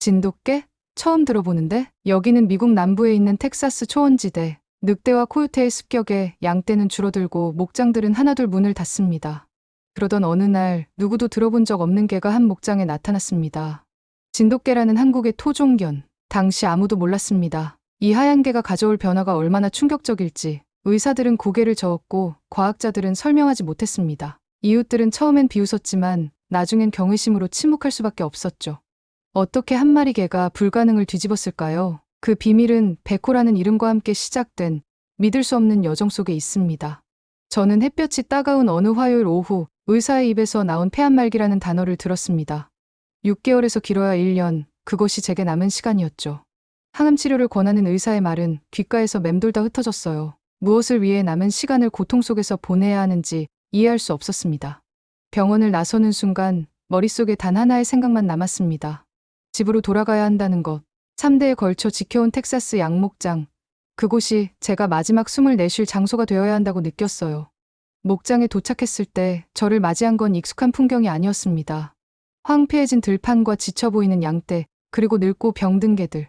진돗개? 처음 들어보는데? 여기는 미국 남부에 있는 텍사스 초원지대. 늑대와 코요테의 습격에 양떼는 줄어들고 목장들은 하나둘 문을 닫습니다. 그러던 어느 날 누구도 들어본 적 없는 개가 한 목장에 나타났습니다. 진돗개라는 한국의 토종견. 당시 아무도 몰랐습니다. 이 하얀 개가 가져올 변화가 얼마나 충격적일지. 의사들은 고개를 저었고 과학자들은 설명하지 못했습니다. 이웃들은 처음엔 비웃었지만 나중엔 경외심으로 침묵할 수밖에 없었죠. 어떻게 한 마리 개가 불가능을 뒤집었을까요? 그 비밀은 베코라는 이름과 함께 시작된 믿을 수 없는 여정 속에 있습니다. 저는 햇볕이 따가운 어느 화요일 오후 의사의 입에서 나온 폐암말기라는 단어를 들었습니다. 6개월에서 길어야 1년, 그것이 제게 남은 시간이었죠. 항암 치료를 권하는 의사의 말은 귓가에서 맴돌다 흩어졌어요. 무엇을 위해 남은 시간을 고통 속에서 보내야 하는지 이해할 수 없었습니다. 병원을 나서는 순간 머릿속에 단 하나의 생각만 남았습니다. 집으로 돌아가야 한다는 것. 3대에 걸쳐 지켜온 텍사스 양목장. 그곳이 제가 마지막 숨을 내쉴 장소가 되어야 한다고 느꼈어요. 목장에 도착했을 때 저를 맞이한 건 익숙한 풍경이 아니었습니다. 황폐해진 들판과 지쳐 보이는 양떼, 그리고 늙고 병든 개들.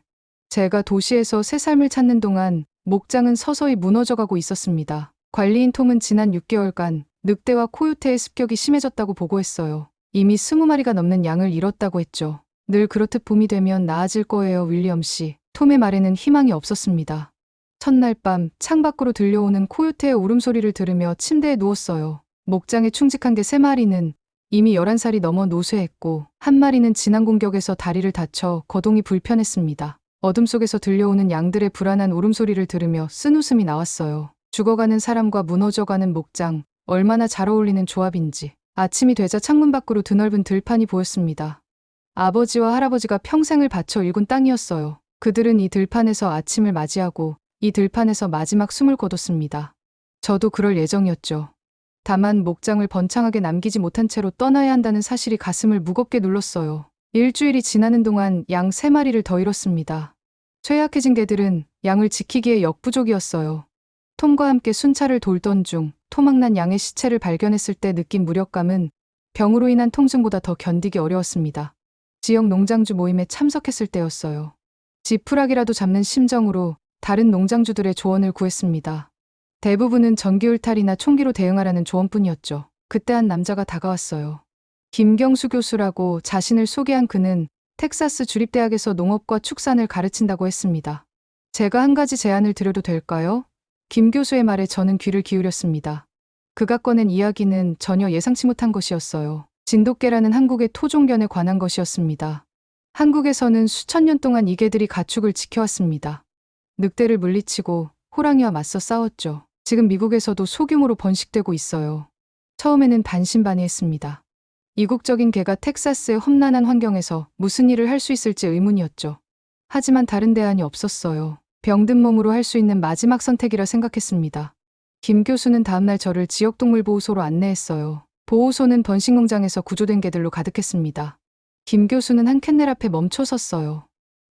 제가 도시에서 새 삶을 찾는 동안 목장은 서서히 무너져가고 있었습니다. 관리인 톰은 지난 6개월간 늑대와 코요테의 습격이 심해졌다고 보고했어요. 이미 20마리가 넘는 양을 잃었다고 했죠. 늘 그렇듯 봄이 되면 나아질 거예요, 윌리엄 씨. 톰의 말에는 희망이 없었습니다. 첫날 밤 창밖으로 들려오는 코요테의 울음소리를 들으며 침대에 누웠어요. 목장에 충직한 개 3마리는 이미 11살이 넘어 노쇠했고 한 마리는 지난 공격에서 다리를 다쳐 거동이 불편했습니다. 어둠 속에서 들려오는 양들의 불안한 울음소리를 들으며 쓴웃음이 나왔어요. 죽어가는 사람과 무너져가는 목장, 얼마나 잘 어울리는 조합인지. 아침이 되자 창문 밖으로 드넓은 들판이 보였습니다. 아버지와 할아버지가 평생을 바쳐 일군 땅이었어요. 그들은 이 들판에서 아침을 맞이하고 이 들판에서 마지막 숨을 거뒀습니다. 저도 그럴 예정이었죠. 다만 목장을 번창하게 남기지 못한 채로 떠나야 한다는 사실이 가슴을 무겁게 눌렀어요. 일주일이 지나는 동안 양 3마리를 더 잃었습니다. 쇠약해진 개들은 양을 지키기에 역부족이었어요. 톰과 함께 순찰을 돌던 중 토막난 양의 시체를 발견했을 때 느낀 무력감은 병으로 인한 통증보다 더 견디기 어려웠습니다. 지역 농장주 모임에 참석했을 때였어요. 지푸라기라도 잡는 심정으로 다른 농장주들의 조언을 구했습니다. 대부분은 전기울탈이나 총기로 대응하라는 조언뿐이었죠. 그때 한 남자가 다가왔어요. 김경수 교수라고 자신을 소개한 그는 텍사스 주립대학에서 농업과 축산을 가르친다고 했습니다. 제가 한 가지 제안을 드려도 될까요? 김 교수의 말에 저는 귀를 기울였습니다. 그가 꺼낸 이야기는 전혀 예상치 못한 것이었어요. 진돗개라는 한국의 토종견에 관한 것이었습니다. 한국에서는 수천 년 동안 이 개들이 가축을 지켜왔습니다. 늑대를 물리치고 호랑이와 맞서 싸웠죠. 지금 미국에서도 소규모로 번식되고 있어요. 처음에는 반신반의했습니다. 이국적인 개가 텍사스의 험난한 환경에서 무슨 일을 할 수 있을지 의문이었죠. 하지만 다른 대안이 없었어요. 병든 몸으로 할 수 있는 마지막 선택이라 생각했습니다. 김 교수는 다음날 저를 지역동물보호소로 안내했어요. 보호소는 번식농장에서 구조된 개들로 가득했습니다. 김 교수는 한 캔넬 앞에 멈춰 섰어요.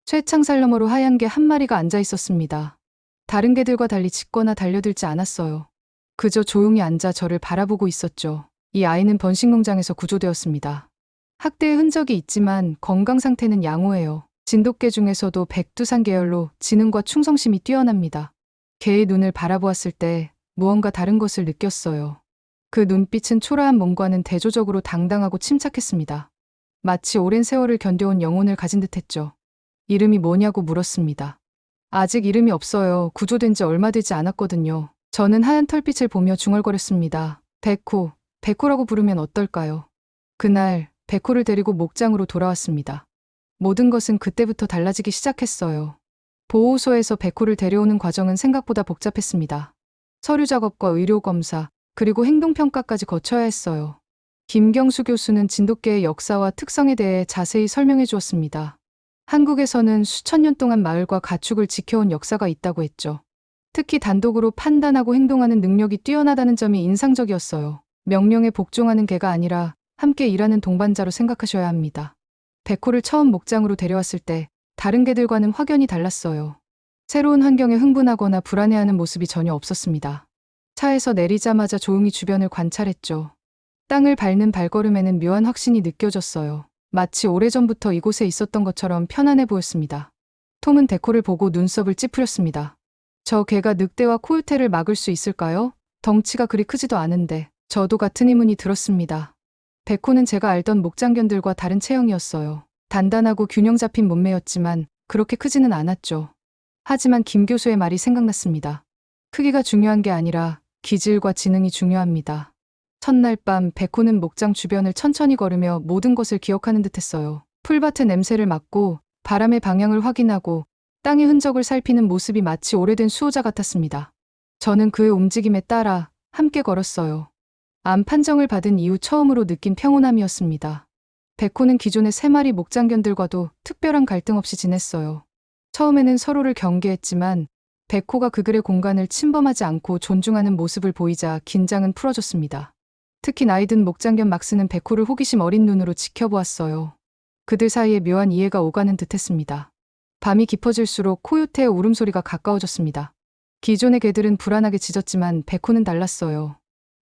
쇠창살 너머로 하얀 개 1마리가 앉아 있었습니다. 다른 개들과 달리 짖거나 달려들지 않았어요. 그저 조용히 앉아 저를 바라보고 있었죠. 이 아이는 번식농장에서 구조되었습니다. 학대의 흔적이 있지만 건강 상태는 양호해요. 진돗개 중에서도 백두산 계열로 지능과 충성심이 뛰어납니다. 개의 눈을 바라보았을 때 무언가 다른 것을 느꼈어요. 그 눈빛은 초라한 몸과는 대조적으로 당당하고 침착했습니다. 마치 오랜 세월을 견뎌온 영혼을 가진 듯했죠. 이름이 뭐냐고 물었습니다. 아직 이름이 없어요. 구조된 지 얼마 되지 않았거든요. 저는 하얀 털빛을 보며 중얼거렸습니다. 베코라고 부르면 어떨까요? 그날 베코를 데리고 목장으로 돌아왔습니다. 모든 것은 그때부터 달라지기 시작했어요. 보호소에서 베코를 데려오는 과정은 생각보다 복잡했습니다. 서류 작업과 의료 검사, 그리고 행동평가까지 거쳐야 했어요. 김경수 교수는 진돗개의 역사와 특성에 대해 자세히 설명해 주었습니다. 한국에서는 수천 년 동안 마을과 가축을 지켜온 역사가 있다고 했죠. 특히 단독으로 판단하고 행동하는 능력이 뛰어나다는 점이 인상적이었어요. 명령에 복종하는 개가 아니라 함께 일하는 동반자로 생각하셔야 합니다. 베코를 처음 목장으로 데려왔을 때 다른 개들과는 확연히 달랐어요. 새로운 환경에 흥분하거나 불안해하는 모습이 전혀 없었습니다. 차에서 내리자마자 조용히 주변을 관찰했죠. 땅을 밟는 발걸음에는 묘한 확신이 느껴졌어요. 마치 오래전부터 이곳에 있었던 것처럼 편안해 보였습니다. 톰은 데코를 보고 눈썹을 찌푸렸습니다. 저 개가 늑대와 코요테를 막을 수 있을까요? 덩치가 그리 크지도 않은데. 저도 같은 의문이 들었습니다. 데코는 제가 알던 목장견들과 다른 체형이었어요. 단단하고 균형 잡힌 몸매였지만 그렇게 크지는 않았죠. 하지만 김 교수의 말이 생각났습니다. 크기가 중요한 게 아니라 기질과 지능이 중요합니다. 첫날 밤 베코는 목장 주변을 천천히 걸으며 모든 것을 기억하는 듯했어요. 풀밭의 냄새를 맡고 바람의 방향을 확인하고 땅의 흔적을 살피는 모습이 마치 오래된 수호자 같았습니다. 저는 그의 움직임에 따라 함께 걸었어요. 암 판정을 받은 이후 처음으로 느낀 평온함이었습니다. 베코는 기존의 3마리 목장견들과도 특별한 갈등 없이 지냈어요. 처음에는 서로를 경계했지만 베코가 그들의 공간을 침범하지 않고 존중하는 모습을 보이자 긴장은 풀어졌습니다. 특히 나이든 목장견 막스는 베코를 호기심 어린 눈으로 지켜보았어요. 그들 사이에 묘한 이해가 오가는 듯했습니다. 밤이 깊어질수록 코요테의 울음소리가 가까워졌습니다. 기존의 개들은 불안하게 짖었지만 베코는 달랐어요.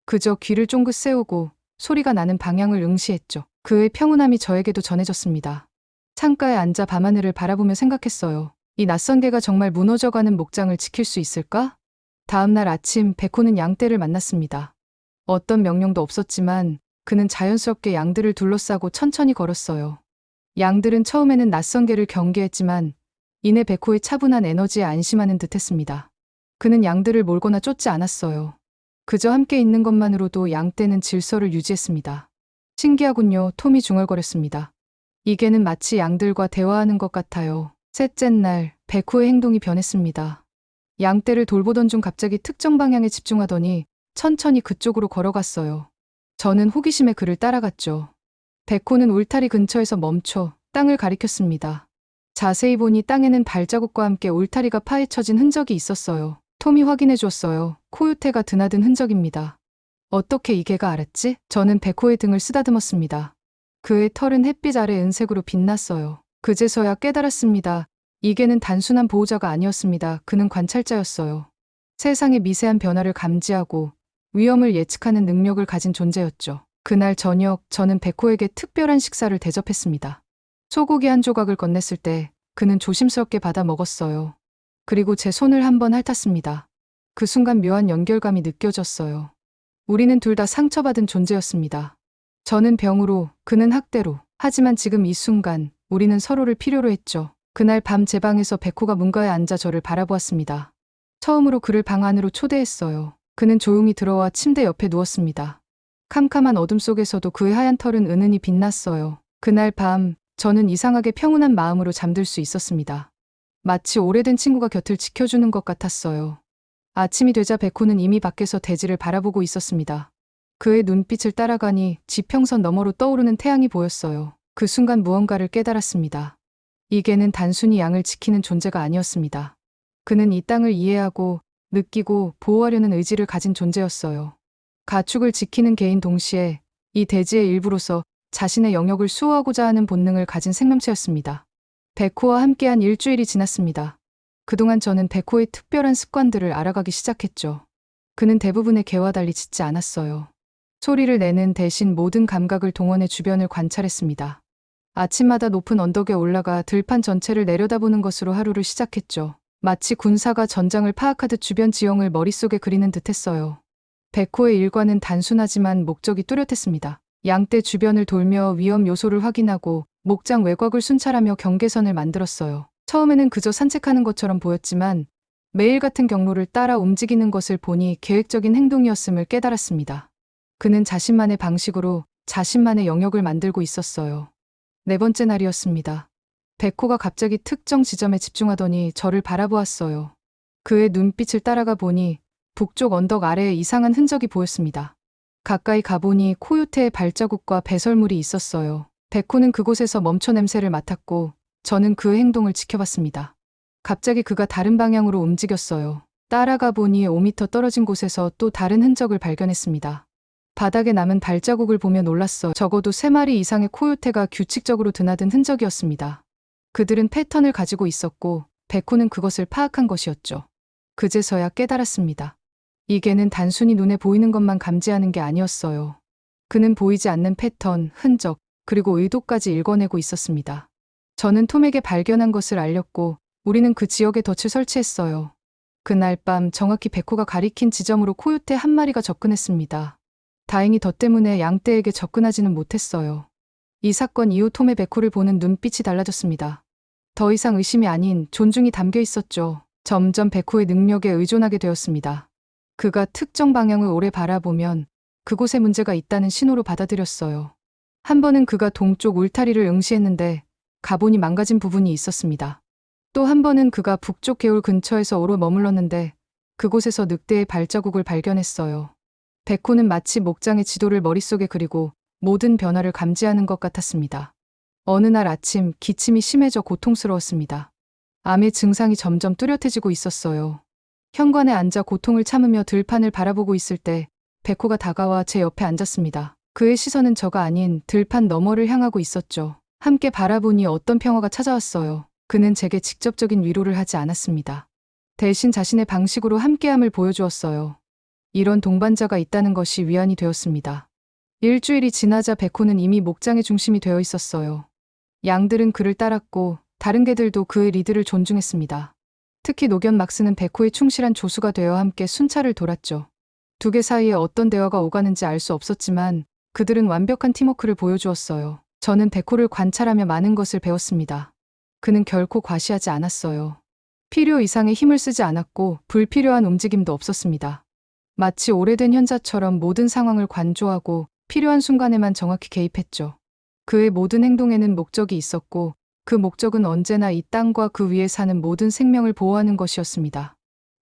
그저 귀를 쫑긋 세우고 소리가 나는 방향을 응시했죠. 그의 평온함이 저에게도 전해졌습니다. 창가에 앉아 밤하늘을 바라보며 생각했어요. 이 낯선 개가 정말 무너져가는 목장을 지킬 수 있을까? 다음 날 아침 베코는 양떼를 만났습니다. 어떤 명령도 없었지만 그는 자연스럽게 양들을 둘러싸고 천천히 걸었어요. 양들은 처음에는 낯선 개를 경계했지만 이내 베코의 차분한 에너지에 안심하는 듯했습니다. 그는 양들을 몰거나 쫓지 않았어요. 그저 함께 있는 것만으로도 양떼는 질서를 유지했습니다. 신기하군요. 톰이 중얼거렸습니다. 이 개는 마치 양들과 대화하는 것 같아요. 셋째 날 베코의 행동이 변했습니다. 양떼를 돌보던 중 갑자기 특정 방향에 집중하더니 천천히 그쪽으로 걸어갔어요. 저는 호기심에 그를 따라갔죠. 베코는 울타리 근처에서 멈춰 땅을 가리켰습니다. 자세히 보니 땅에는 발자국과 함께 울타리가 파헤쳐진 흔적이 있었어요. 톰이 확인해 줬어요. 코요테가 드나든 흔적입니다. 어떻게 이 개가 알았지? 저는 베코의 등을 쓰다듬었습니다. 그의 털은 햇빛 아래 은색으로 빛났어요. 그제서야 깨달았습니다. 이 개는 단순한 보호자가 아니었습니다. 그는 관찰자였어요. 세상의 미세한 변화를 감지하고 위험을 예측하는 능력을 가진 존재였죠. 그날 저녁 저는 베코에게 특별한 식사를 대접했습니다. 소고기 한 조각을 건넸을 때 그는 조심스럽게 받아 먹었어요. 그리고 제 손을 한번 핥았습니다. 그 순간 묘한 연결감이 느껴졌어요. 우리는 둘 다 상처받은 존재였습니다. 저는 병으로, 그는 학대로. 하지만 지금 이 순간 우리는 서로를 필요로 했죠. 그날 밤 제 방에서 베코가 문가에 앉아 저를 바라보았습니다. 처음으로 그를 방 안으로 초대했어요. 그는 조용히 들어와 침대 옆에 누웠습니다. 캄캄한 어둠 속에서도 그의 하얀 털은 은은히 빛났어요. 그날 밤 저는 이상하게 평온한 마음으로 잠들 수 있었습니다. 마치 오래된 친구가 곁을 지켜주는 것 같았어요. 아침이 되자 베코는 이미 밖에서 대지를 바라보고 있었습니다. 그의 눈빛을 따라가니 지평선 너머로 떠오르는 태양이 보였어요. 그 순간 무언가를 깨달았습니다. 이 개는 단순히 양을 지키는 존재가 아니었습니다. 그는 이 땅을 이해하고 느끼고 보호하려는 의지를 가진 존재였어요. 가축을 지키는 개인 동시에 이 대지의 일부로서 자신의 영역을 수호하고자 하는 본능을 가진 생명체였습니다. 베코와 함께한 일주일이 지났습니다. 그동안 저는 베코의 특별한 습관들을 알아가기 시작했죠. 그는 대부분의 개와 달리 짖지 않았어요. 소리를 내는 대신 모든 감각을 동원해 주변을 관찰했습니다. 아침마다 높은 언덕에 올라가 들판 전체를 내려다보는 것으로 하루를 시작했죠. 마치 군사가 전장을 파악하듯 주변 지형을 머릿속에 그리는 듯했어요. 베코의 일과는 단순하지만 목적이 뚜렷했습니다. 양떼 주변을 돌며 위험 요소를 확인하고 목장 외곽을 순찰하며 경계선을 만들었어요. 처음에는 그저 산책하는 것처럼 보였지만 매일 같은 경로를 따라 움직이는 것을 보니 계획적인 행동이었음을 깨달았습니다. 그는 자신만의 방식으로 자신만의 영역을 만들고 있었어요. 네 번째 날이었습니다. 베코가 갑자기 특정 지점에 집중하더니 저를 바라보았어요. 그의 눈빛을 따라가 보니 북쪽 언덕 아래에 이상한 흔적이 보였습니다. 가까이 가보니 코요테의 발자국과 배설물이 있었어요. 베코는 그곳에서 멈춰 냄새를 맡았고 저는 그의 행동을 지켜봤습니다. 갑자기 그가 다른 방향으로 움직였어요. 따라가 보니 5m 떨어진 곳에서 또 다른 흔적을 발견했습니다. 바닥에 남은 발자국을 보며 놀랐어요. 적어도 3마리 이상의 코요테가 규칙적으로 드나든 흔적이었습니다. 그들은 패턴을 가지고 있었고 베코는 그것을 파악한 것이었죠. 그제서야 깨달았습니다. 이 개는 단순히 눈에 보이는 것만 감지하는 게 아니었어요. 그는 보이지 않는 패턴, 흔적, 그리고 의도까지 읽어내고 있었습니다. 저는 톰에게 발견한 것을 알렸고 우리는 그 지역에 덫을 설치했어요. 그날 밤 정확히 베코가 가리킨 지점으로 코요테 한 마리가 접근했습니다. 다행히 덫 때문에 양떼에게 접근하지는 못했어요. 이 사건 이후 톰의 베코를 보는 눈빛이 달라졌습니다. 더 이상 의심이 아닌 존중이 담겨 있었죠. 점점 베코의 능력에 의존하게 되었습니다. 그가 특정 방향을 오래 바라보면 그곳에 문제가 있다는 신호로 받아들였어요. 한 번은 그가 동쪽 울타리를 응시했는데 가보니 망가진 부분이 있었습니다. 또 한 번은 그가 북쪽 개울 근처에서 오래 머물렀는데 그곳에서 늑대의 발자국을 발견했어요. 베코는 마치 목장의 지도를 머릿속에 그리고 모든 변화를 감지하는 것 같았습니다. 어느 날 아침 기침이 심해져 고통스러웠습니다. 암의 증상이 점점 뚜렷해지고 있었어요. 현관에 앉아 고통을 참으며 들판을 바라보고 있을 때 베코가 다가와 제 옆에 앉았습니다. 그의 시선은 저가 아닌 들판 너머를 향하고 있었죠. 함께 바라보니 어떤 평화가 찾아왔어요. 그는 제게 직접적인 위로를 하지 않았습니다. 대신 자신의 방식으로 함께함을 보여주었어요. 이런 동반자가 있다는 것이 위안이 되었습니다. 일주일이 지나자 베코는 이미 목장의 중심이 되어 있었어요. 양들은 그를 따랐고 다른 개들도 그의 리드를 존중했습니다. 특히 노견 막스는 베코의 충실한 조수가 되어 함께 순찰을 돌았죠. 두 개 사이에 어떤 대화가 오가는지 알 수 없었지만 그들은 완벽한 팀워크를 보여주었어요. 저는 베코를 관찰하며 많은 것을 배웠습니다. 그는 결코 과시하지 않았어요. 필요 이상의 힘을 쓰지 않았고 불필요한 움직임도 없었습니다. 마치 오래된 현자처럼 모든 상황을 관조하고 필요한 순간에만 정확히 개입했죠. 그의 모든 행동에는 목적이 있었고 그 목적은 언제나 이 땅과 그 위에 사는 모든 생명을 보호하는 것이었습니다.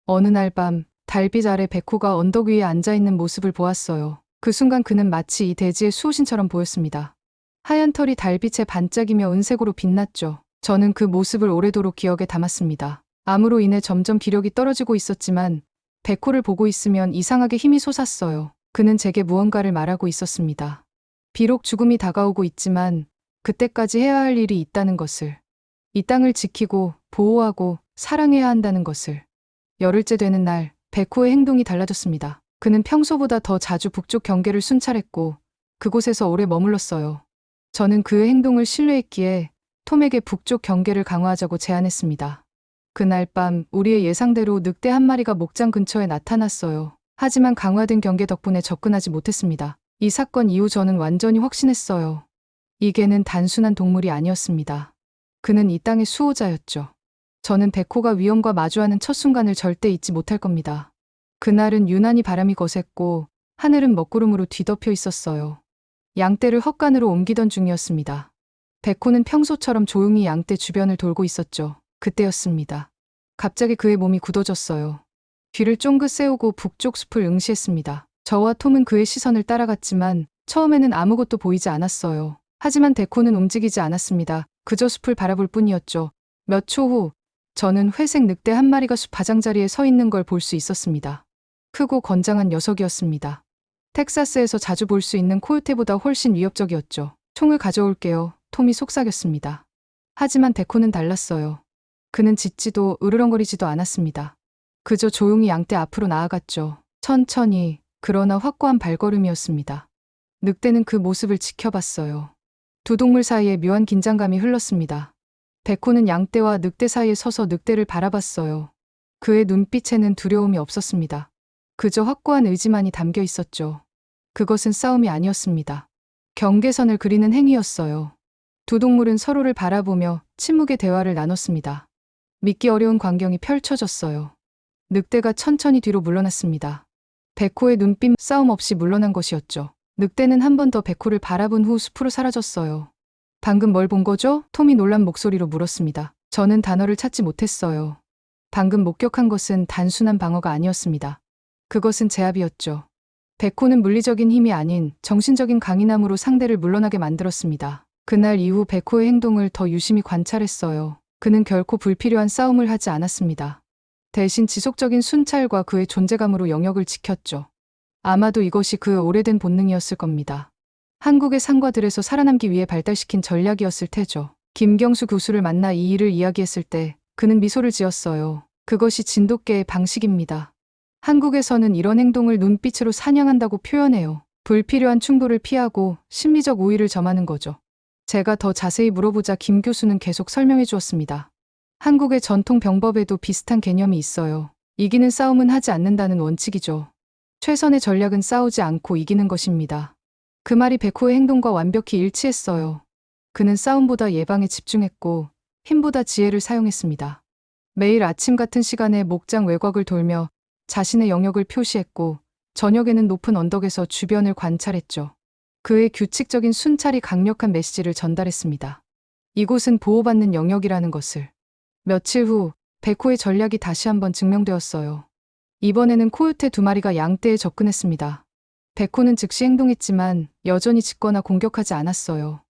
어느 날 밤 달빛 아래 베코가 언덕 위에 앉아있는 모습을 보았어요. 그 순간 그는 마치 이 대지의 수호신처럼 보였습니다. 하얀 털이 달빛에 반짝이며 은색으로 빛났죠. 저는 그 모습을 오래도록 기억에 담았습니다. 암으로 인해 점점 기력이 떨어지고 있었지만 베코를 보고 있으면 이상하게 힘이 솟았어요. 그는 제게 무언가를 말하고 있었습니다. 비록 죽음이 다가오고 있지만 그때까지 해야 할 일이 있다는 것을. 이 땅을 지키고 보호하고 사랑해야 한다는 것을. 열흘째 되는 날 베코의 행동이 달라졌습니다. 그는 평소보다 더 자주 북쪽 경계를 순찰했고 그곳에서 오래 머물렀어요. 저는 그의 행동을 신뢰했기에 톰에게 북쪽 경계를 강화하자고 제안했습니다. 그날 밤 우리의 예상대로 늑대 한 마리가 목장 근처에 나타났어요. 하지만 강화된 경계 덕분에 접근하지 못했습니다. 이 사건 이후 저는 완전히 확신했어요. 이 개는 단순한 동물이 아니었습니다. 그는 이 땅의 수호자였죠. 저는 베코가 위험과 마주하는 첫 순간을 절대 잊지 못할 겁니다. 그날은 유난히 바람이 거셌고 하늘은 먹구름으로 뒤덮여 있었어요. 양떼를 헛간으로 옮기던 중이었습니다. 베코는 평소처럼 조용히 양떼 주변을 돌고 있었죠. 그때였습니다. 갑자기 그의 몸이 굳어졌어요. 뒤를 쫑긋 세우고 북쪽 숲을 응시했습니다. 저와 톰은 그의 시선을 따라갔지만 처음에는 아무것도 보이지 않았어요. 하지만 베코는 움직이지 않았습니다. 그저 숲을 바라볼 뿐이었죠. 몇 초 후 저는 회색 늑대 한 마리가 숲 가장자리에 서 있는 걸 볼 수 있었습니다. 크고 건장한 녀석이었습니다. 텍사스에서 자주 볼 수 있는 코요테보다 훨씬 위협적이었죠. 총을 가져올게요. 톰이 속삭였습니다. 하지만 베코는 달랐어요. 그는 짖지도 으르렁거리지도 않았습니다. 그저 조용히 양떼 앞으로 나아갔죠. 천천히, 그러나 확고한 발걸음이었습니다. 늑대는 그 모습을 지켜봤어요. 두 동물 사이에 묘한 긴장감이 흘렀습니다. 베코는 양떼와 늑대 사이에 서서 늑대를 바라봤어요. 그의 눈빛에는 두려움이 없었습니다. 그저 확고한 의지만이 담겨 있었죠. 그것은 싸움이 아니었습니다. 경계선을 그리는 행위였어요. 두 동물은 서로를 바라보며 침묵의 대화를 나눴습니다. 믿기 어려운 광경이 펼쳐졌어요. 늑대가 천천히 뒤로 물러났습니다. 베코의 눈빛 싸움 없이 물러난 것이었죠. 늑대는 한 번 더 베코를 바라본 후 숲으로 사라졌어요. 방금 뭘 본 거죠? 톰이 놀란 목소리로 물었습니다. 저는 단어를 찾지 못했어요. 방금 목격한 것은 단순한 방어가 아니었습니다. 그것은 제압이었죠. 베코는 물리적인 힘이 아닌 정신적인 강인함으로 상대를 물러나게 만들었습니다. 그날 이후 베코의 행동을 더 유심히 관찰했어요. 그는 결코 불필요한 싸움을 하지 않았습니다. 대신 지속적인 순찰과 그의 존재감으로 영역을 지켰죠. 아마도 이것이 그의 오래된 본능이었을 겁니다. 한국의 상과들에서 살아남기 위해 발달시킨 전략이었을 테죠. 김경수 교수를 만나 이 일을 이야기했을 때 그는 미소를 지었어요. 그것이 진돗개의 방식입니다. 한국에서는 이런 행동을 눈빛으로 사냥한다고 표현해요. 불필요한 충돌을 피하고 심리적 우위를 점하는 거죠. 제가 더 자세히 물어보자 김 교수는 계속 설명해 주었습니다. 한국의 전통 병법에도 비슷한 개념이 있어요. 이기는 싸움은 하지 않는다는 원칙이죠. 최선의 전략은 싸우지 않고 이기는 것입니다. 그 말이 백호의 행동과 완벽히 일치했어요. 그는 싸움보다 예방에 집중했고 힘보다 지혜를 사용했습니다. 매일 아침 같은 시간에 목장 외곽을 돌며 자신의 영역을 표시했고 저녁에는 높은 언덕에서 주변을 관찰했죠. 그의 규칙적인 순찰이 강력한 메시지를 전달했습니다. 이곳은 보호받는 영역이라는 것을. 며칠 후 백호의 전략이 다시 한번 증명되었어요. 이번에는 코요테 2마리가 양떼에 접근했습니다. 백호는 즉시 행동했지만 여전히 짖거나 공격하지 않았어요.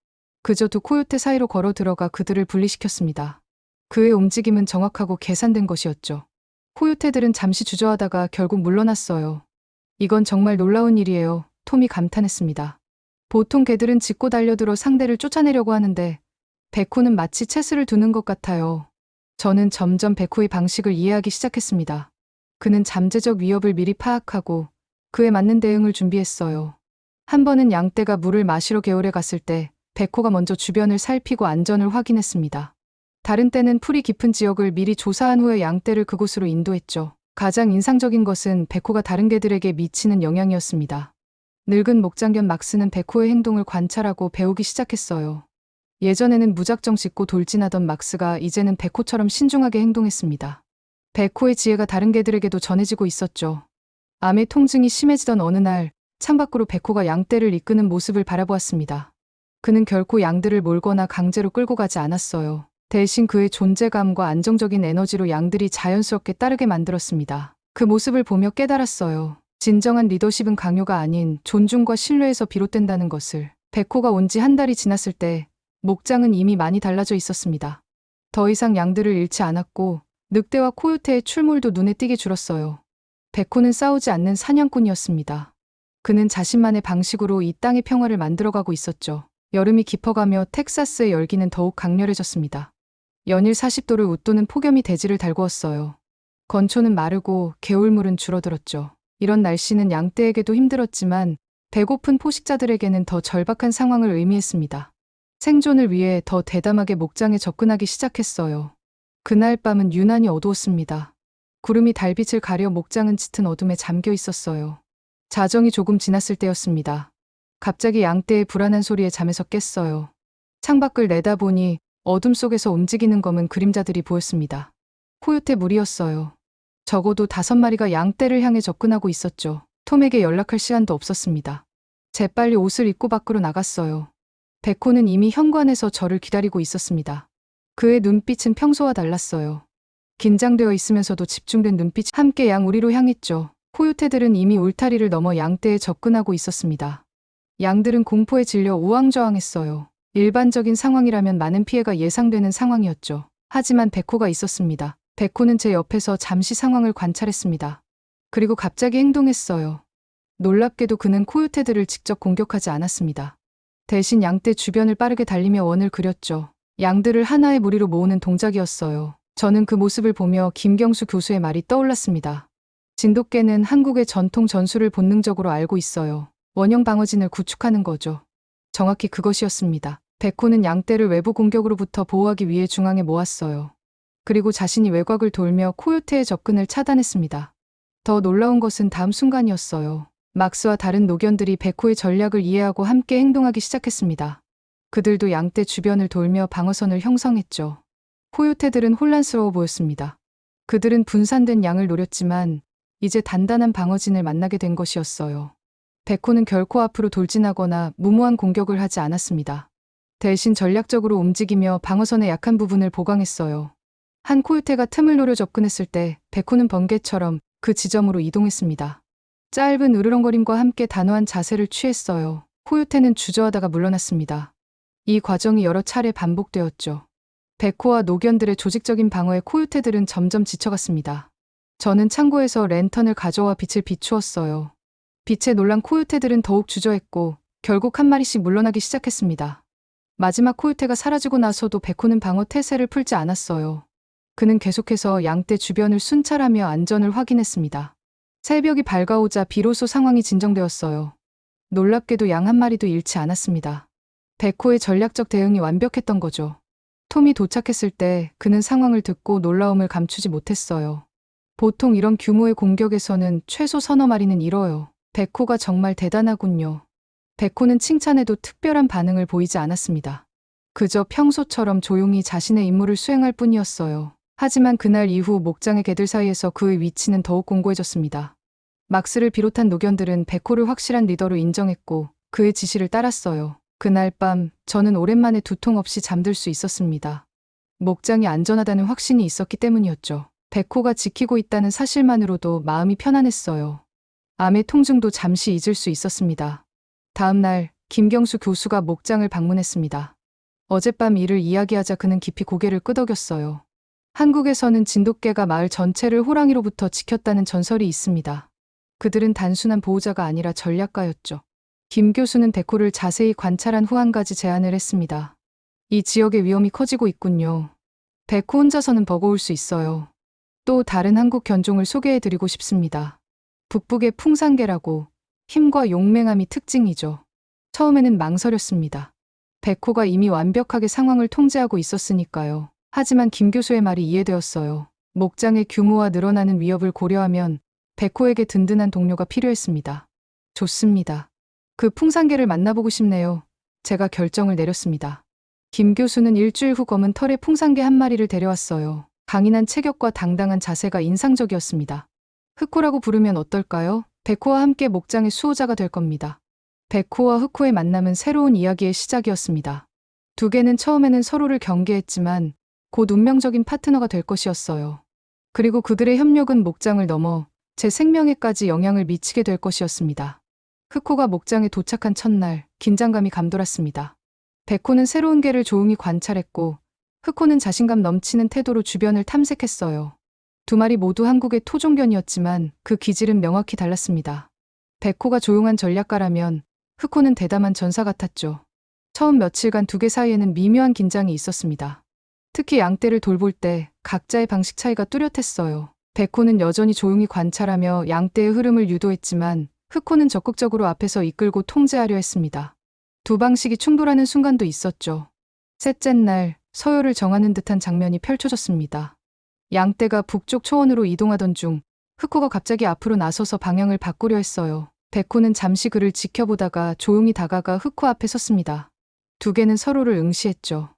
그저 2 코요테 사이로 걸어 들어가 그들을 분리시켰습니다. 그의 움직임은 정확하고 계산된 것이었죠. 코요테들은 잠시 주저하다가 결국 물러났어요. 이건 정말 놀라운 일이에요. 톰이 감탄했습니다. 보통 개들은 짖고 달려들어 상대를 쫓아내려고 하는데 백호는 마치 체스를 두는 것 같아요. 저는 점점 백호의 방식을 이해하기 시작했습니다. 그는 잠재적 위협을 미리 파악하고 그에 맞는 대응을 준비했어요. 한 번은 양떼가 물을 마시러 개울에 갔을 때 백호가 먼저 주변을 살피고 안전을 확인했습니다. 다른 때는 풀이 깊은 지역을 미리 조사한 후에 양떼를 그곳으로 인도했죠. 가장 인상적인 것은 백호가 다른 개들에게 미치는 영향이었습니다. 늙은 목장견 막스는 백호의 행동을 관찰하고 배우기 시작했어요. 예전에는 무작정 짖고 돌진하던 막스가 이제는 백호처럼 신중하게 행동했습니다. 백호의 지혜가 다른 개들에게도 전해지고 있었죠. 암의 통증이 심해지던 어느 날 창밖으로 백호가 양떼를 이끄는 모습을 바라보았습니다. 그는 결코 양들을 몰거나 강제로 끌고 가지 않았어요. 대신 그의 존재감과 안정적인 에너지로 양들이 자연스럽게 따르게 만들었습니다. 그 모습을 보며 깨달았어요. 진정한 리더십은 강요가 아닌 존중과 신뢰에서 비롯된다는 것을. 백호가 온 지 1달이 지났을 때 목장은 이미 많이 달라져 있었습니다. 더 이상 양들을 잃지 않았고 늑대와 코요테의 출몰도 눈에 띄게 줄었어요. 백호는 싸우지 않는 사냥꾼이었습니다. 그는 자신만의 방식으로 이 땅의 평화를 만들어가고 있었죠. 여름이 깊어가며 텍사스의 열기는 더욱 강렬해졌습니다. 연일 40도를 웃도는 폭염이 대지를 달구었어요. 건초는 마르고 개울물은 줄어들었죠. 이런 날씨는 양떼에게도 힘들었지만 배고픈 포식자들에게는 더 절박한 상황을 의미했습니다. 생존을 위해 더 대담하게 목장에 접근하기 시작했어요. 그날 밤은 유난히 어두웠습니다. 구름이 달빛을 가려 목장은 짙은 어둠에 잠겨 있었어요. 자정이 조금 지났을 때였습니다. 갑자기 양떼의 불안한 소리에 잠에서 깼어요. 창밖을 내다보니 어둠 속에서 움직이는 검은 그림자들이 보였습니다. 코요테 무리였어요. 적어도 5마리가 양떼를 향해 접근하고 있었죠. 톰에게 연락할 시간도 없었습니다. 재빨리 옷을 입고 밖으로 나갔어요. 백호는 이미 현관에서 저를 기다리고 있었습니다. 그의 눈빛은 평소와 달랐어요. 긴장되어 있으면서도 집중된 눈빛이 함께 양 우리로 향했죠. 코요테들은 이미 울타리를 넘어 양떼에 접근하고 있었습니다. 양들은 공포에 질려 우왕좌왕했어요. 일반적인 상황이라면 많은 피해가 예상되는 상황이었죠. 하지만 백호가 있었습니다. 백호는 제 옆에서 잠시 상황을 관찰했습니다. 그리고 갑자기 행동했어요. 놀랍게도 그는 코요테들을 직접 공격하지 않았습니다. 대신 양떼 주변을 빠르게 달리며 원을 그렸죠. 양들을 하나의 무리로 모으는 동작이었어요. 저는 그 모습을 보며 김경수 교수의 말이 떠올랐습니다. 진돗개는 한국의 전통 전술을 본능적으로 알고 있어요. 원형 방어진을 구축하는 거죠. 정확히 그것이었습니다. 백호는 양떼를 외부 공격으로부터 보호하기 위해 중앙에 모았어요. 그리고 자신이 외곽을 돌며 코요테의 접근을 차단했습니다. 더 놀라운 것은 다음 순간이었어요. 막스와 다른 노견들이 백호의 전략을 이해하고 함께 행동하기 시작했습니다. 그들도 양떼 주변을 돌며 방어선을 형성했죠. 코요테들은 혼란스러워 보였습니다. 그들은 분산된 양을 노렸지만 이제 단단한 방어진을 만나게 된 것이었어요. 백호는 결코 앞으로 돌진하거나 무모한 공격을 하지 않았습니다. 대신 전략적으로 움직이며 방어선의 약한 부분을 보강했어요. 한 코요테가 틈을 노려 접근했을 때 백호는 번개처럼 그 지점으로 이동했습니다. 짧은 으르렁거림과 함께 단호한 자세를 취했어요. 코요테는 주저하다가 물러났습니다. 이 과정이 여러 차례 반복되었죠. 백호와 노견들의 조직적인 방어에 코요테들은 점점 지쳐갔습니다. 저는 창고에서 랜턴을 가져와 빛을 비추었어요. 빛에 놀란 코요테들은 더욱 주저했고 결국 한 마리씩 물러나기 시작했습니다. 마지막 코요테가 사라지고 나서도 백호는 방어 태세를 풀지 않았어요. 그는 계속해서 양떼 주변을 순찰하며 안전을 확인했습니다. 새벽이 밝아오자 비로소 상황이 진정되었어요. 놀랍게도 양 한 마리도 잃지 않았습니다. 백호의 전략적 대응이 완벽했던 거죠. 톰이 도착했을 때 그는 상황을 듣고 놀라움을 감추지 못했어요. 보통 이런 규모의 공격에서는 최소 서너 마리는 잃어요. 백호가 정말 대단하군요. 백호는 칭찬에도 특별한 반응을 보이지 않았습니다. 그저 평소처럼 조용히 자신의 임무를 수행할 뿐이었어요. 하지만 그날 이후 목장의 개들 사이에서 그의 위치는 더욱 공고해졌습니다. 막스를 비롯한 노견들은 백호를 확실한 리더로 인정했고 그의 지시를 따랐어요. 그날 밤 저는 오랜만에 두통 없이 잠들 수 있었습니다. 목장이 안전하다는 확신이 있었기 때문이었죠. 백호가 지키고 있다는 사실만으로도 마음이 편안했어요. 암의 통증도 잠시 잊을 수 있었습니다. 다음 날 김경수 교수가 목장을 방문했습니다. 어젯밤 일을 이야기하자 그는 깊이 고개를 끄덕였어요. 한국에서는 진돗개가 마을 전체를 호랑이로부터 지켰다는 전설이 있습니다. 그들은 단순한 보호자가 아니라 전략가였죠. 김 교수는 백호를 자세히 관찰한 후 한 가지 제안을 했습니다. 이 지역의 위험이 커지고 있군요. 백호 혼자서는 버거울 수 있어요. 또 다른 한국 견종을 소개해드리고 싶습니다. 북북의 풍산개라고 힘과 용맹함이 특징이죠. 처음에는 망설였습니다. 백호가 이미 완벽하게 상황을 통제하고 있었으니까요. 하지만 김 교수의 말이 이해되었어요. 목장의 규모와 늘어나는 위협을 고려하면 백호에게 든든한 동료가 필요했습니다. 좋습니다. 그 풍산개를 만나보고 싶네요. 제가 결정을 내렸습니다. 김 교수는 일주일 후 검은 털의 풍산개 한 마리를 데려왔어요. 강인한 체격과 당당한 자세가 인상적이었습니다. 흑호라고 부르면 어떨까요? 백호와 함께 목장의 수호자가 될 겁니다. 백호와 흑호의 만남은 새로운 이야기의 시작이었습니다. 두 개는 처음에는 서로를 경계했지만 곧 운명적인 파트너가 될 것이었어요. 그리고 그들의 협력은 목장을 넘어 제 생명에까지 영향을 미치게 될 것이었습니다. 흑호가 목장에 도착한 첫날 긴장감이 감돌았습니다. 백호는 새로운 개를 조용히 관찰했고 흑호는 자신감 넘치는 태도로 주변을 탐색했어요. 두 마리 모두 한국의 토종견이었지만 그 기질은 명확히 달랐습니다. 백호가 조용한 전략가라면 흑호는 대담한 전사 같았죠. 처음 며칠간 두 개 사이에는 미묘한 긴장이 있었습니다. 특히 양떼를 돌볼 때 각자의 방식 차이가 뚜렷했어요. 백호는 여전히 조용히 관찰하며 양떼의 흐름을 유도했지만 흑호는 적극적으로 앞에서 이끌고 통제하려 했습니다. 두 방식이 충돌하는 순간도 있었죠. 셋째 날 서열을 정하는 듯한 장면이 펼쳐졌습니다. 양떼가 북쪽 초원으로 이동하던 중 흑호가 갑자기 앞으로 나서서 방향을 바꾸려 했어요. 백호는 잠시 그를 지켜보다가 조용히 다가가 흑호 앞에 섰습니다. 두 개는 서로를 응시했죠.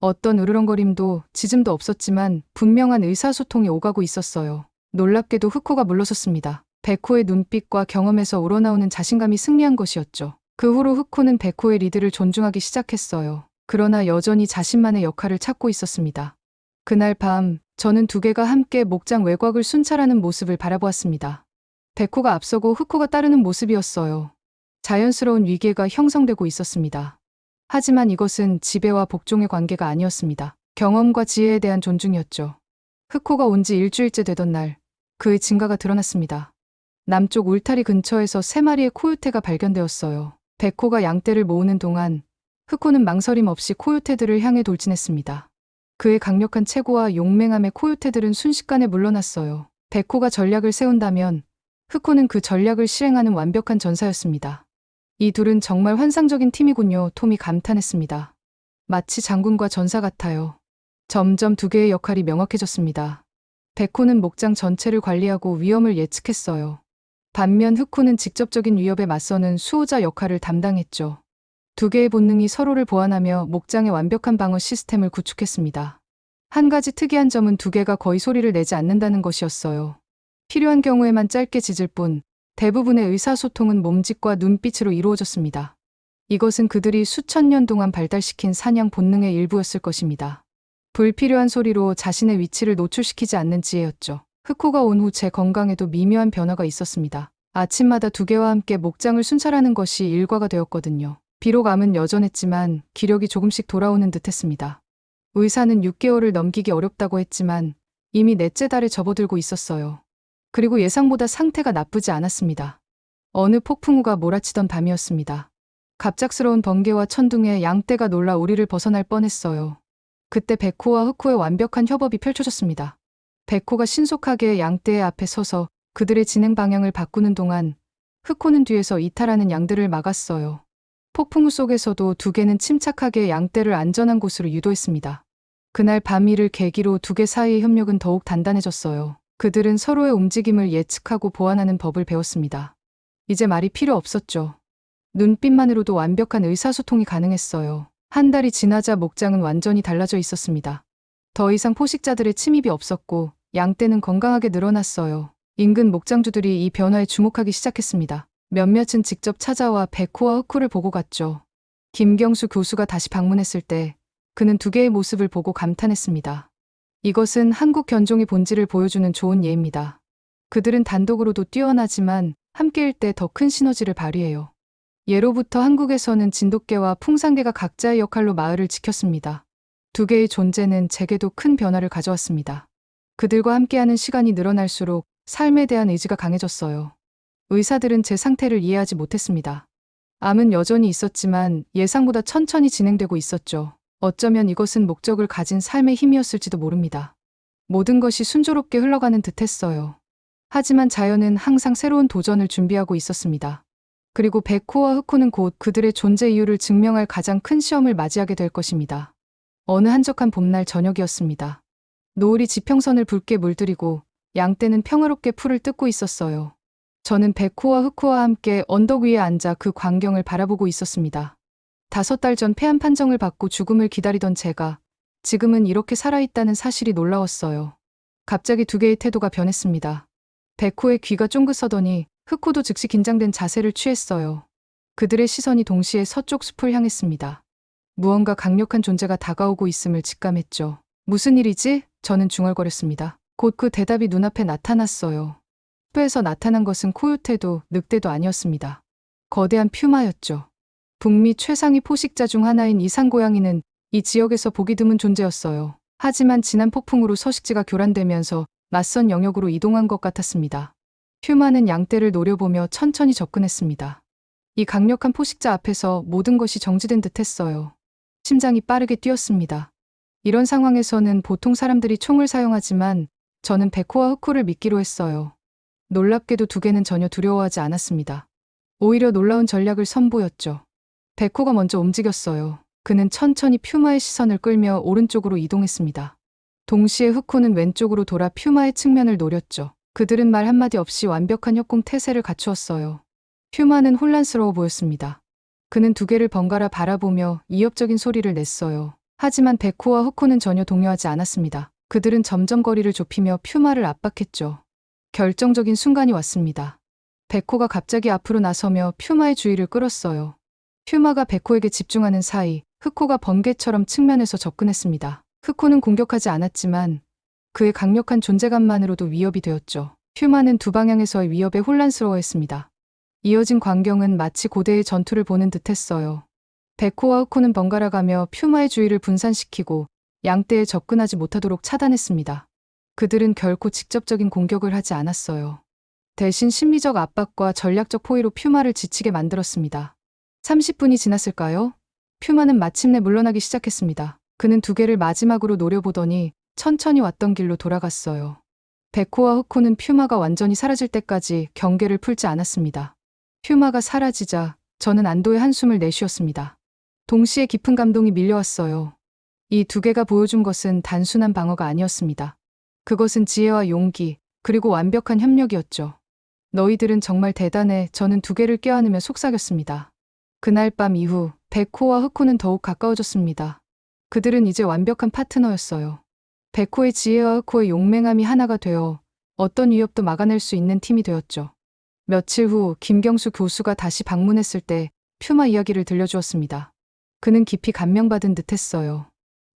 어떤 으르렁거림도 짖음도 없었지만 분명한 의사소통이 오가고 있었어요. 놀랍게도 흑호가 물러섰습니다. 백호의 눈빛과 경험에서 우러나오는 자신감이 승리한 것이었죠. 그 후로 흑호는 백호의 리드를 존중하기 시작했어요. 그러나 여전히 자신만의 역할을 찾고 있었습니다. 그날 밤 저는 두 개가 함께 목장 외곽을 순찰하는 모습을 바라보았습니다. 백호가 앞서고 흑호가 따르는 모습이었어요. 자연스러운 위계가 형성되고 있었습니다. 하지만 이것은 지배와 복종의 관계가 아니었습니다. 경험과 지혜에 대한 존중이었죠. 흑호가 온 지 일주일째 되던 날 그의 증가가 드러났습니다. 남쪽 울타리 근처에서 세 마리의 코요테가 발견되었어요. 백호가 양떼를 모으는 동안 흑호는 망설임 없이 코요테들을 향해 돌진했습니다. 그의 강력한 체구와 용맹함에 코요테들은 순식간에 물러났어요. 백호가 전략을 세운다면 흑호는 그 전략을 실행하는 완벽한 전사였습니다. 이 둘은 정말 환상적인 팀이군요. 톰이 감탄했습니다. 마치 장군과 전사 같아요. 점점 두 개의 역할이 명확해졌습니다. 백호는 목장 전체를 관리하고 위험을 예측했어요. 반면 흑호는 직접적인 위협에 맞서는 수호자 역할을 담당했죠. 두 개의 본능이 서로를 보완하며 목장의 완벽한 방어 시스템을 구축했습니다. 한 가지 특이한 점은 두 개가 거의 소리를 내지 않는다는 것이었어요. 필요한 경우에만 짧게 짖을 뿐 대부분의 의사소통은 몸짓과 눈빛으로 이루어졌습니다. 이것은 그들이 수천 년 동안 발달시킨 사냥 본능의 일부였을 것입니다. 불필요한 소리로 자신의 위치를 노출시키지 않는 지혜였죠. 흑호가 온 후 제 건강에도 미묘한 변화가 있었습니다. 아침마다 두 개와 함께 목장을 순찰하는 것이 일과가 되었거든요. 비록 암은 여전했지만 기력이 조금씩 돌아오는 듯했습니다. 의사는 6개월을 넘기기 어렵다고 했지만 이미 넷째 달에 접어들고 있었어요. 그리고 예상보다 상태가 나쁘지 않았습니다. 어느 폭풍우가 몰아치던 밤이었습니다. 갑작스러운 번개와 천둥에 양떼가 놀라 우리를 벗어날 뻔했어요. 그때 백호와 흑호의 완벽한 협업이 펼쳐졌습니다. 백호가 신속하게 양떼의 앞에 서서 그들의 진행 방향을 바꾸는 동안 흑호는 뒤에서 이탈하는 양들을 막았어요. 폭풍우 속에서도 두 개는 침착하게 양떼를 안전한 곳으로 유도했습니다. 그날 밤일을 계기로 두 개 사이의 협력은 더욱 단단해졌어요. 그들은 서로의 움직임을 예측하고 보완하는 법을 배웠습니다. 이제 말이 필요 없었죠. 눈빛만으로도 완벽한 의사소통이 가능했어요. 한 달이 지나자 목장은 완전히 달라져 있었습니다. 더 이상 포식자들의 침입이 없었고 양떼는 건강하게 늘어났어요. 인근 목장주들이 이 변화에 주목하기 시작했습니다. 몇몇은 직접 찾아와 백호와 흑호를 보고 갔죠. 김경수 교수가 다시 방문했을 때 그는 두 개의 모습을 보고 감탄했습니다. 이것은 한국 견종의 본질을 보여주는 좋은 예입니다. 그들은 단독으로도 뛰어나지만 함께일 때 더 큰 시너지를 발휘해요. 예로부터 한국에서는 진돗개와 풍산개가 각자의 역할로 마을을 지켰습니다. 두 개의 존재는 제게도 큰 변화를 가져왔습니다. 그들과 함께하는 시간이 늘어날수록 삶에 대한 의지가 강해졌어요. 의사들은 제 상태를 이해하지 못했습니다. 암은 여전히 있었지만 예상보다 천천히 진행되고 있었죠. 어쩌면 이것은 목적을 가진 삶의 힘이었을지도 모릅니다. 모든 것이 순조롭게 흘러가는 듯했어요. 하지만 자연은 항상 새로운 도전을 준비하고 있었습니다. 그리고 백호와 흑호는 곧 그들의 존재 이유를 증명할 가장 큰 시험을 맞이하게 될 것입니다. 어느 한적한 봄날 저녁이었습니다. 노을이 지평선을 붉게 물들이고 양떼는 평화롭게 풀을 뜯고 있었어요. 저는 백호와 흑호와 함께 언덕 위에 앉아 그 광경을 바라보고 있었습니다. 5달 전 폐암 판정을 받고 죽음을 기다리던 제가 지금은 이렇게 살아있다는 사실이 놀라웠어요. 갑자기 두 개의 태도가 변했습니다. 백호의 귀가 쫑긋 서더니 흑호도 즉시 긴장된 자세를 취했어요. 그들의 시선이 동시에 서쪽 숲을 향했습니다. 무언가 강력한 존재가 다가오고 있음을 직감했죠. 무슨 일이지? 저는 중얼거렸습니다. 곧 그 대답이 눈앞에 나타났어요. 숲에서 나타난 것은 코요테도 늑대도 아니었습니다. 거대한 퓨마였죠. 북미 최상위 포식자 중 하나인 이 산고양이는 이 지역에서 보기 드문 존재였어요. 하지만 지난 폭풍으로 서식지가 교란되면서 낯선 영역으로 이동한 것 같았습니다. 퓨마는 양떼를 노려보며 천천히 접근했습니다. 이 강력한 포식자 앞에서 모든 것이 정지된 듯했어요. 심장이 빠르게 뛰었습니다. 이런 상황에서는 보통 사람들이 총을 사용하지만 저는 백호와 흑호를 믿기로 했어요. 놀랍게도 두 개는 전혀 두려워하지 않았습니다. 오히려 놀라운 전략을 선보였죠. 백호가 먼저 움직였어요. 그는 천천히 퓨마의 시선을 끌며 오른쪽으로 이동했습니다. 동시에 흑호는 왼쪽으로 돌아 퓨마의 측면을 노렸죠. 그들은 말 한마디 없이 완벽한 협공 태세를 갖추었어요. 퓨마는 혼란스러워 보였습니다. 그는 두 개를 번갈아 바라보며 위협적인 소리를 냈어요. 하지만 백호와 흑호는 전혀 동요하지 않았습니다. 그들은 점점 거리를 좁히며 퓨마를 압박했죠. 결정적인 순간이 왔습니다. 백호가 갑자기 앞으로 나서며 퓨마의 주의를 끌었어요. 퓨마가 백호에게 집중하는 사이 흑호가 번개처럼 측면에서 접근했습니다. 흑호는 공격하지 않았지만 그의 강력한 존재감만으로도 위협이 되었죠. 퓨마는 두 방향에서의 위협에 혼란스러워했습니다. 이어진 광경은 마치 고대의 전투를 보는 듯했어요. 백호와 흑호는 번갈아가며 퓨마의 주의를 분산시키고 양떼에 접근하지 못하도록 차단했습니다. 그들은 결코 직접적인 공격을 하지 않았어요. 대신 심리적 압박과 전략적 포위로 퓨마를 지치게 만들었습니다. 30분이 지났을까요? 퓨마는 마침내 물러나기 시작했습니다. 그는 두 개를 마지막으로 노려보더니 천천히 왔던 길로 돌아갔어요. 백호와 흑호는 퓨마가 완전히 사라질 때까지 경계를 풀지 않았습니다. 퓨마가 사라지자 저는 안도의 한숨을 내쉬었습니다. 동시에 깊은 감동이 밀려왔어요. 이 두 개가 보여준 것은 단순한 방어가 아니었습니다. 그것은 지혜와 용기, 그리고 완벽한 협력이었죠. 너희들은 정말 대단해. 저는 두 개를 껴안으며 속삭였습니다. 그날 밤 이후 백호와 흑호는 더욱 가까워졌습니다. 그들은 이제 완벽한 파트너였어요. 백호의 지혜와 흑호의 용맹함이 하나가 되어 어떤 위협도 막아낼 수 있는 팀이 되었죠. 며칠 후 김경수 교수가 다시 방문했을 때 퓨마 이야기를 들려주었습니다. 그는 깊이 감명받은 듯했어요.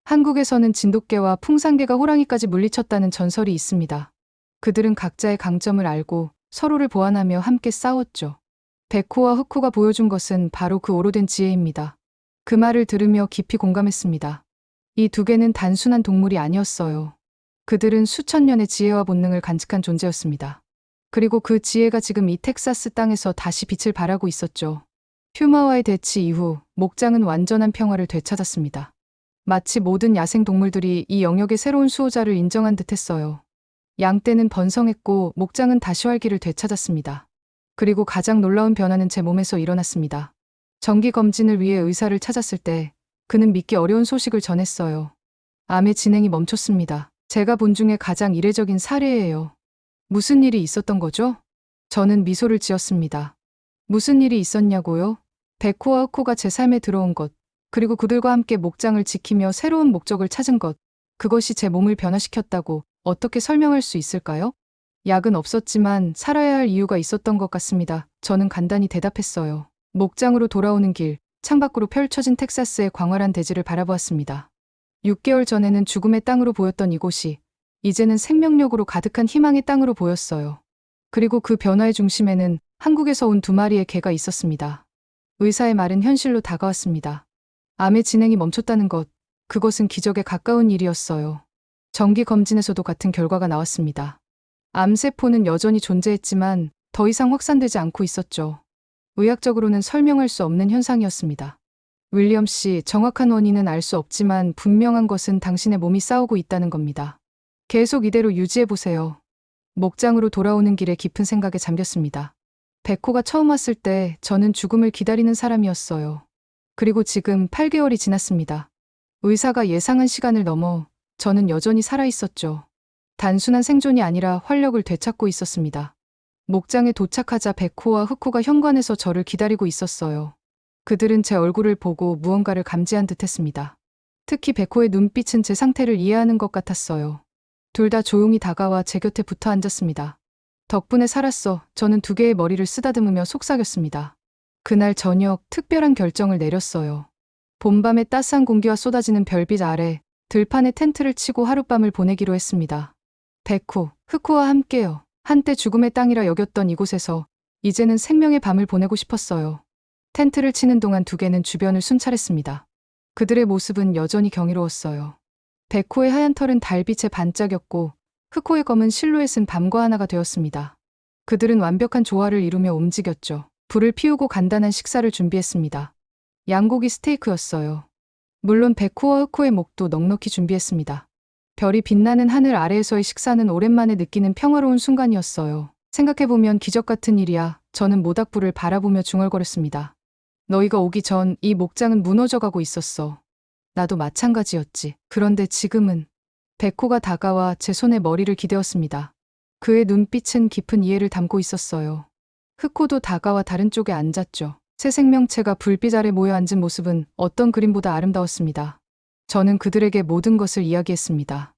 한국에서는 진돗개와 풍산개가 호랑이까지 물리쳤다는 전설이 있습니다. 그들은 각자의 강점을 알고 서로를 보완하며 함께 싸웠죠. 백호와 흑호가 보여준 것은 바로 그 오래된 지혜입니다. 그 말을 들으며 깊이 공감했습니다. 이 두 개는 단순한 동물이 아니었어요. 그들은 수천 년의 지혜와 본능을 간직한 존재였습니다. 그리고 그 지혜가 지금 이 텍사스 땅에서 다시 빛을 발하고 있었죠. 퓨마와의 대치 이후 목장은 완전한 평화를 되찾았습니다. 마치 모든 야생 동물들이 이 영역의 새로운 수호자를 인정한 듯했어요. 양떼는 번성했고 목장은 다시 활기를 되찾았습니다. 그리고 가장 놀라운 변화는 제 몸에서 일어났습니다. 정기 검진을 위해 의사를 찾았을 때 그는 믿기 어려운 소식을 전했어요. 암의 진행이 멈췄습니다. 제가 본 중에 가장 이례적인 사례예요. 무슨 일이 있었던 거죠? 저는 미소를 지었습니다. 무슨 일이 있었냐고요? 백호와 흑호가 제 삶에 들어온 것, 그리고 그들과 함께 목장을 지키며 새로운 목적을 찾은 것, 그것이 제 몸을 변화시켰다고 어떻게 설명할 수 있을까요? 약은 없었지만 살아야 할 이유가 있었던 것 같습니다. 저는 간단히 대답했어요. 목장으로 돌아오는 길, 창밖으로 펼쳐진 텍사스의 광활한 대지를 바라보았습니다. 6개월 전에는 죽음의 땅으로 보였던 이곳이 이제는 생명력으로 가득한 희망의 땅으로 보였어요. 그리고 그 변화의 중심에는 한국에서 온 2마리의 개가 있었습니다. 의사의 말은 현실로 다가왔습니다. 암의 진행이 멈췄다는 것, 그것은 기적에 가까운 일이었어요. 정기 검진에서도 같은 결과가 나왔습니다. 암세포는 여전히 존재했지만 더 이상 확산되지 않고 있었죠. 의학적으로는 설명할 수 없는 현상이었습니다. 윌리엄 씨, 정확한 원인은 알 수 없지만 분명한 것은 당신의 몸이 싸우고 있다는 겁니다. 계속 이대로 유지해보세요. 목장으로 돌아오는 길에 깊은 생각에 잠겼습니다. 백호가 처음 왔을 때 저는 죽음을 기다리는 사람이었어요. 그리고 지금 8개월이 지났습니다. 의사가 예상한 시간을 넘어 저는 여전히 살아있었죠. 단순한 생존이 아니라 활력을 되찾고 있었습니다. 목장에 도착하자 백호와 흑호가 현관에서 저를 기다리고 있었어요. 그들은 제 얼굴을 보고 무언가를 감지한 듯 했습니다. 특히 백호의 눈빛은 제 상태를 이해하는 것 같았어요. 둘 다 조용히 다가와 제 곁에 붙어 앉았습니다. 덕분에 살았어. 저는 2개의 머리를 쓰다듬으며 속삭였습니다. 그날 저녁 특별한 결정을 내렸어요. 봄밤의 따스한 공기와 쏟아지는 별빛 아래 들판에 텐트를 치고 하룻밤을 보내기로 했습니다. 백호, 흑호와 함께요. 한때 죽음의 땅이라 여겼던 이곳에서 이제는 생명의 밤을 보내고 싶었어요. 텐트를 치는 동안 2개는 주변을 순찰했습니다. 그들의 모습은 여전히 경이로웠어요. 백호의 하얀 털은 달빛에 반짝였고 흑호의 검은 실루엣은 밤과 하나가 되었습니다. 그들은 완벽한 조화를 이루며 움직였죠. 불을 피우고 간단한 식사를 준비했습니다. 양고기 스테이크였어요. 물론 백호와 흑호의 목도 넉넉히 준비했습니다. 별이 빛나는 하늘 아래에서의 식사는 오랜만에 느끼는 평화로운 순간이었어요. 생각해보면 기적 같은 일이야. 저는 모닥불을 바라보며 중얼거렸습니다. 너희가 오기 전 이 목장은 무너져가고 있었어. 나도 마찬가지였지. 그런데 지금은 백호가 다가와 제 손에 머리를 기대었습니다. 그의 눈빛은 깊은 이해를 담고 있었어요. 흑호도 다가와 다른 쪽에 앉았죠. 새 생명체가 불빛 아래 모여 앉은 모습은 어떤 그림보다 아름다웠습니다. 저는 그들에게 모든 것을 이야기했습니다.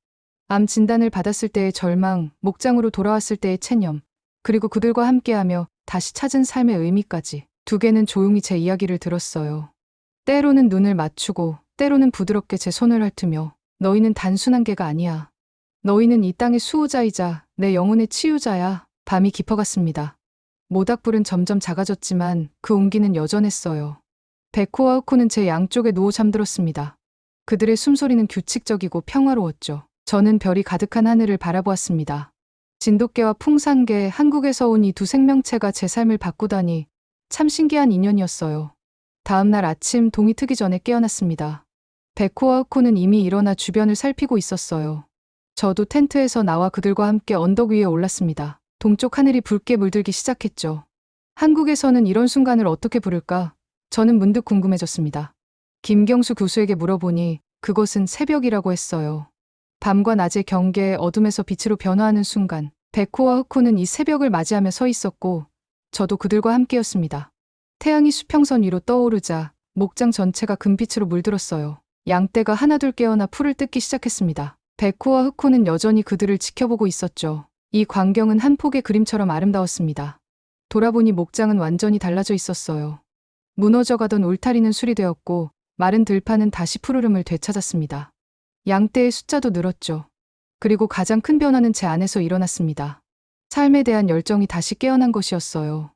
암 진단을 받았을 때의 절망, 목장으로 돌아왔을 때의 체념, 그리고 그들과 함께하며 다시 찾은 삶의 의미까지. 2개는 조용히 제 이야기를 들었어요. 때로는 눈을 맞추고 때로는 부드럽게 제 손을 핥으며 너희는 단순한 개가 아니야. 너희는 이 땅의 수호자이자 내 영혼의 치유자야. 밤이 깊어갔습니다. 모닥불은 점점 작아졌지만 그 온기는 여전했어요. 백호와 흑호는 제 양쪽에 누워 잠들었습니다. 그들의 숨소리는 규칙적이고 평화로웠죠. 저는 별이 가득한 하늘을 바라보았습니다. 진돗개와 풍산개, 한국에서 온 이 2 생명체가 제 삶을 바꾸다니 참 신기한 인연이었어요. 다음 날 아침 동이 트기 전에 깨어났습니다. 백호와 흑호는 이미 일어나 주변을 살피고 있었어요. 저도 텐트에서 나와 그들과 함께 언덕 위에 올랐습니다. 동쪽 하늘이 붉게 물들기 시작했죠. 한국에서는 이런 순간을 어떻게 부를까? 저는 문득 궁금해졌습니다. 김경수 교수에게 물어보니 그것은 새벽이라고 했어요. 밤과 낮의 경계에 어둠에서 빛으로 변화하는 순간, 백호와 흑호는 이 새벽을 맞이하며 서 있었고 저도 그들과 함께였습니다. 태양이 수평선 위로 떠오르자 목장 전체가 금빛으로 물들었어요. 양떼가 하나둘 깨어나 풀을 뜯기 시작했습니다. 백호와 흑호는 여전히 그들을 지켜보고 있었죠. 이 광경은 한 폭의 그림처럼 아름다웠습니다. 돌아보니 목장은 완전히 달라져 있었어요. 무너져가던 울타리는 수리되었고 마른 들판은 다시 푸르름을 되찾았습니다. 양떼의 숫자도 늘었죠. 그리고 가장 큰 변화는 제 안에서 일어났습니다. 삶에 대한 열정이 다시 깨어난 것이었어요.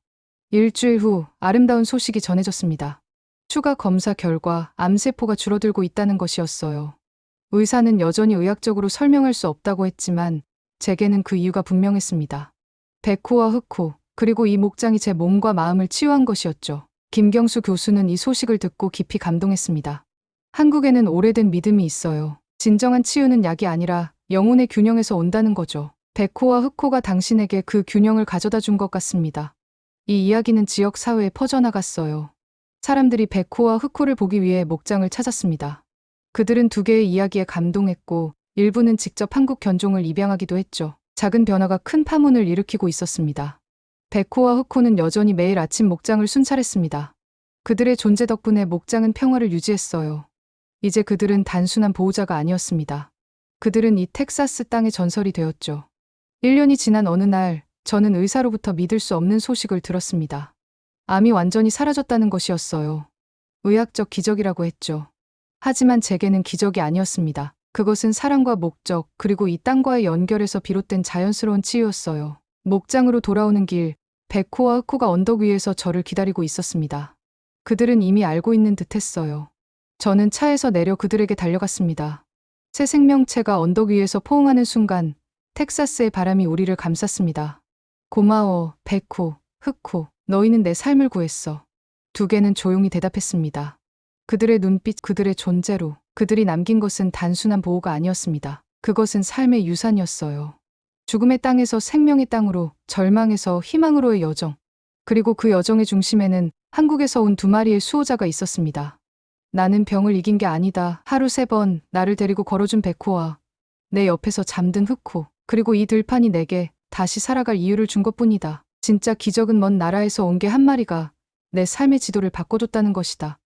일주일 후 아름다운 소식이 전해졌습니다. 추가 검사 결과 암세포가 줄어들고 있다는 것이었어요. 의사는 여전히 의학적으로 설명할 수 없다고 했지만 제게는 그 이유가 분명했습니다. 백호와 흑호, 그리고 이 목장이 제 몸과 마음을 치유한 것이었죠. 김경수 교수는 이 소식을 듣고 깊이 감동했습니다. 한국에는 오래된 믿음이 있어요. 진정한 치유는 약이 아니라 영혼의 균형에서 온다는 거죠. 백호와 흑호가 당신에게 그 균형을 가져다 준 것 같습니다. 이 이야기는 지역 사회에 퍼져나갔어요. 사람들이 백호와 흑호를 보기 위해 목장을 찾았습니다. 그들은 두 개의 이야기에 감동했고 일부는 직접 한국 견종을 입양하기도 했죠. 작은 변화가 큰 파문을 일으키고 있었습니다. 백호와 흑호는 여전히 매일 아침 목장을 순찰했습니다. 그들의 존재 덕분에 목장은 평화를 유지했어요. 이제 그들은 단순한 보호자가 아니었습니다. 그들은 이 텍사스 땅의 전설이 되었죠. 1년이 지난 어느 날 저는 의사로부터 믿을 수 없는 소식을 들었습니다. 암이 완전히 사라졌다는 것이었어요. 의학적 기적이라고 했죠. 하지만 제게는 기적이 아니었습니다. 그것은 사랑과 목적, 그리고 이 땅과의 연결에서 비롯된 자연스러운 치유였어요. 목장으로 돌아오는 길, 백호와 흑호가 언덕 위에서 저를 기다리고 있었습니다. 그들은 이미 알고 있는 듯 했어요. 저는 차에서 내려 그들에게 달려갔습니다. 새 생명체가 언덕 위에서 포옹하는 순간 텍사스의 바람이 우리를 감쌌습니다. 고마워, 백호, 흑호. 너희는 내 삶을 구했어. 두 개는 조용히 대답했습니다. 그들의 눈빛, 그들의 존재로 그들이 남긴 것은 단순한 보호가 아니었습니다. 그것은 삶의 유산이었어요. 죽음의 땅에서 생명의 땅으로, 절망에서 희망으로의 여정. 그리고 그 여정의 중심에는 한국에서 온 두 마리의 수호자가 있었습니다. 나는 병을 이긴 게 아니다. 하루 3번 나를 데리고 걸어준 백호와 내 옆에서 잠든 흑호. 그리고 이 들판이 내게 다시 살아갈 이유를 준 것뿐이다. 진짜 기적은 먼 나라에서 온 개 한 마리가 내 삶의 지도를 바꿔줬다는 것이다.